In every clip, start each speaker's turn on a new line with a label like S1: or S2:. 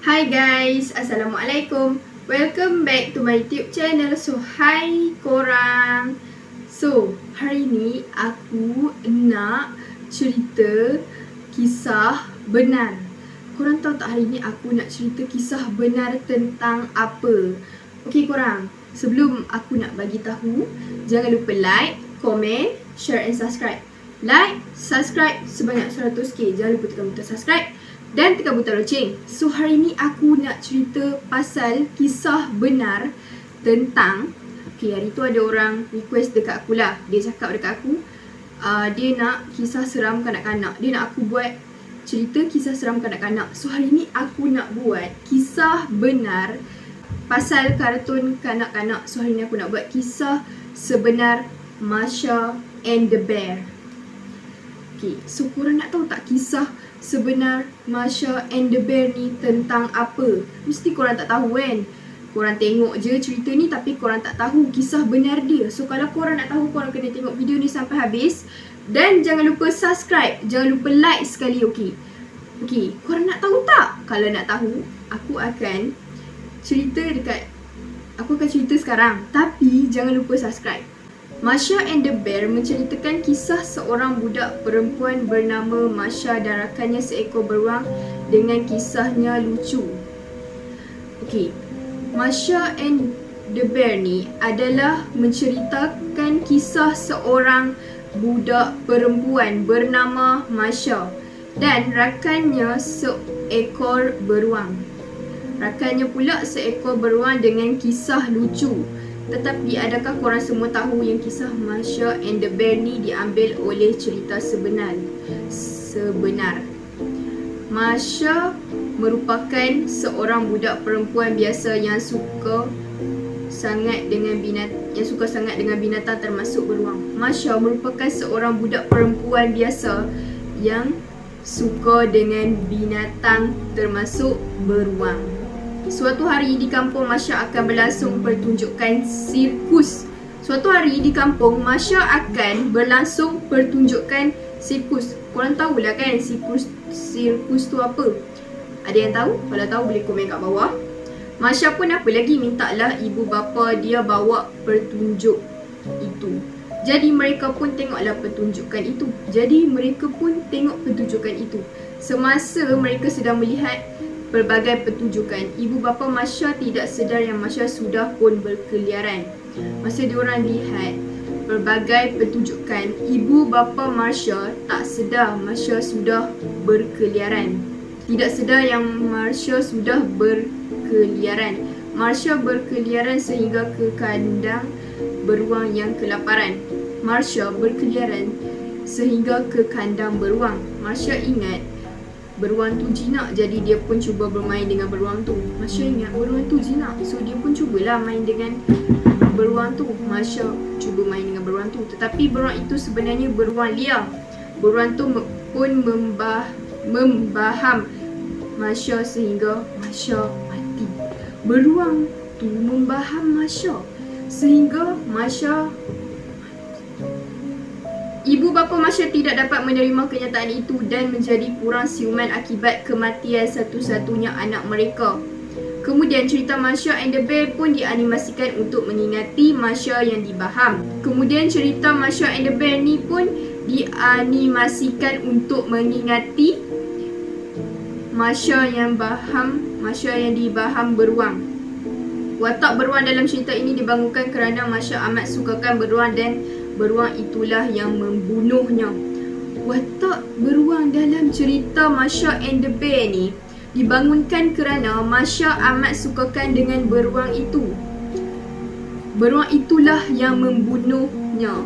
S1: Hi guys, Assalamualaikum. Welcome back to my YouTube channel. So, hi korang. So, hari ni aku nak cerita kisah benar. Korang tahu tak hari ni aku nak cerita kisah benar tentang apa? Okey korang, sebelum aku nak bagi tahu, jangan lupa like, komen, share and subscribe. Like, subscribe sebanyak 100k. Jangan lupa tekan butang subscribe dan tekan butang loceng. So hari ni aku nak cerita pasal kisah benar tentang hari tu ada orang request dekat aku lah. Dia cakap dekat aku dia nak kisah seram kanak-kanak. Dia nak aku buat cerita kisah seram kanak-kanak. So hari ni aku nak buat kisah benar pasal kartun kanak-kanak. So hari ni aku nak buat kisah sebenar Masha and the Bear. Okay, so korang nak tahu tak kisah sebenar Masha and the Bear ni tentang apa? Mesti korang tak tahu kan? Korang tengok je cerita ni tapi korang tak tahu kisah benar dia. So kalau korang nak tahu, korang kena tengok video ni sampai habis. Dan jangan lupa subscribe, jangan lupa like sekali, okey? Okey, korang nak tahu tak? Kalau nak tahu, aku akan cerita sekarang. Tapi jangan lupa subscribe. Masha and the Bear menceritakan kisah seorang budak perempuan bernama Masha dan rakannya seekor beruang dengan kisahnya lucu. Okey, Masha and the Bear ni adalah menceritakan kisah seorang budak perempuan bernama Masha dan rakannya seekor beruang. Rakannya pula seekor beruang dengan kisah lucu. Tetapi adakah korang semua tahu yang kisah Masha and the Bear ni diambil oleh cerita sebenar? Masha merupakan seorang budak perempuan biasa yang suka sangat dengan binatang termasuk beruang. Masha merupakan seorang budak perempuan biasa yang suka dengan binatang termasuk beruang. Suatu hari di kampung Masha akan berlangsung pertunjukan sirkus. Korang tahulah kan sirkus tu apa? Ada yang tahu? Kalau tahu boleh komen kat bawah. Masha pun apa lagi mintalah ibu bapa dia bawa pertunjuk itu. Jadi mereka pun tengok pertunjukan itu. Semasa mereka sedang melihat pelbagai pertunjukan, ibu bapa Masha tidak sedar yang Masha sudah pun berkeliaran. Masa diorang lihat pelbagai pertunjukan, ibu bapa Masha tak sedar Masha sudah berkeliaran. Masha berkeliaran sehingga ke kandang beruang yang kelaparan. Masha ingat beruang tu jinak, jadi dia pun cuba bermain dengan beruang tu. Masha ingat beruang tu jinak, so dia pun cubalah main dengan beruang tu. Masha cuba main dengan beruang tu, tetapi beruang itu sebenarnya beruang liar. Beruang tu pun membaham Masha sehingga Masha mati. Beruang tu membaham Masha sehingga Masha mati. Ibu bapa Masha tidak dapat menerima kenyataan itu dan menjadi kurang siuman akibat kematian satu-satunya anak mereka. Kemudian cerita Masha and the Bear pun dianimasikan untuk mengingati Masha yang dibaham. Masha yang dibaham beruang. Watak beruang dalam cerita ini dibangunkan kerana Masha amat sukakan beruang dan beruang itulah yang membunuhnya. Watak beruang dalam cerita Masha and the Bear ni dibangunkan kerana Masha amat sukakan dengan beruang itu. Beruang itulah yang membunuhnya.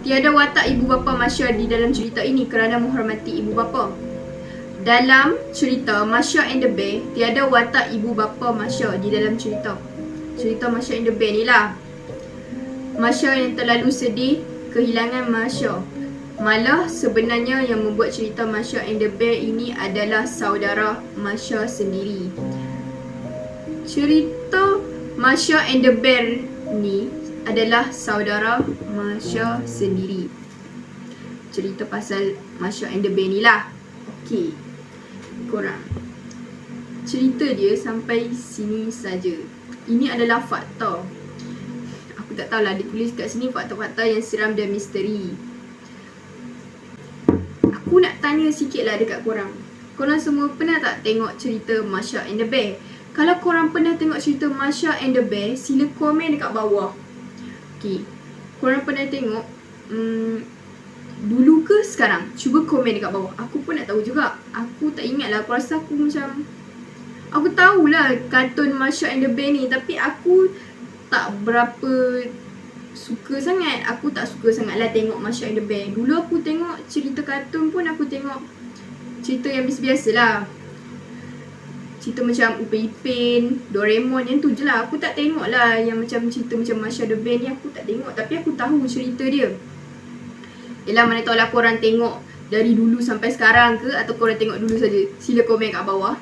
S1: Tiada watak ibu bapa Masha di dalam cerita ini kerana menghormati ibu bapa. Dalam cerita Masha and the Bear, tiada watak ibu bapa Masha di dalam cerita Masha and the Bear ni lah. Masha yang terlalu sedih kehilangan Masha. Malah sebenarnya yang membuat cerita Masha and the Bear ini adalah saudara Masha sendiri. Cerita Masha and the Bear ni adalah saudara Masha sendiri. Cerita pasal Masha and the Bear ni lah. Okey, korang. cerita dia sampai sini saja. Ini adalah fakta. Aku tak tahulah dia tulis kat sini fakta-fakta yang seram dan misteri. Aku nak tanya sikit lah dekat korang. Korang semua pernah tak tengok cerita Masha and the Bear? Kalau korang pernah tengok cerita Masha and the Bear, sila komen dekat bawah. Okay, korang pernah tengok dulu ke sekarang? Cuba komen dekat bawah. Aku pun nak tahu juga. Aku tak ingat lah. Aku rasa aku macam, aku tahulah kartun Masha and the Bear ni, tapi aku tak berapa suka sangat. Aku tak suka sangat lah tengok Masha and the Bear. Dulu aku tengok cerita kartun pun aku tengok cerita yang biasa-biasa lah. Cerita macam Upin Ipin, Doraemon, yang tu je lah. Aku tak tengok lah yang macam cerita macam Masha the Bear ni, aku tak tengok. Tapi aku tahu cerita dia. Yelah, mana tahu lah korang tengok dari dulu sampai sekarang ke, atau korang tengok dulu saja. Sila komen kat bawah.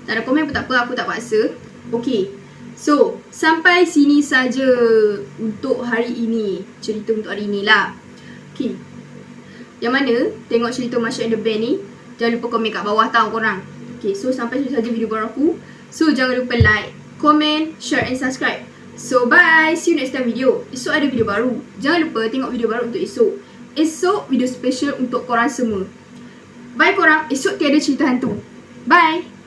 S1: Tak ada komen pun tak apa, aku tak paksa. Okay, so sampai sini saja untuk hari ini. Cerita untuk hari ni lah. Okay, yang mana tengok cerita Masha and the Bear ni, jangan lupa komen kat bawah tau korang. Okay, so sampai sini saja video baru aku. So jangan lupa like, comment, share and subscribe. So bye, see you next time video. Esok ada video baru. Jangan lupa tengok video baru untuk esok. Esok video special untuk korang semua. Bye korang, esok tiada cerita hantu. Bye.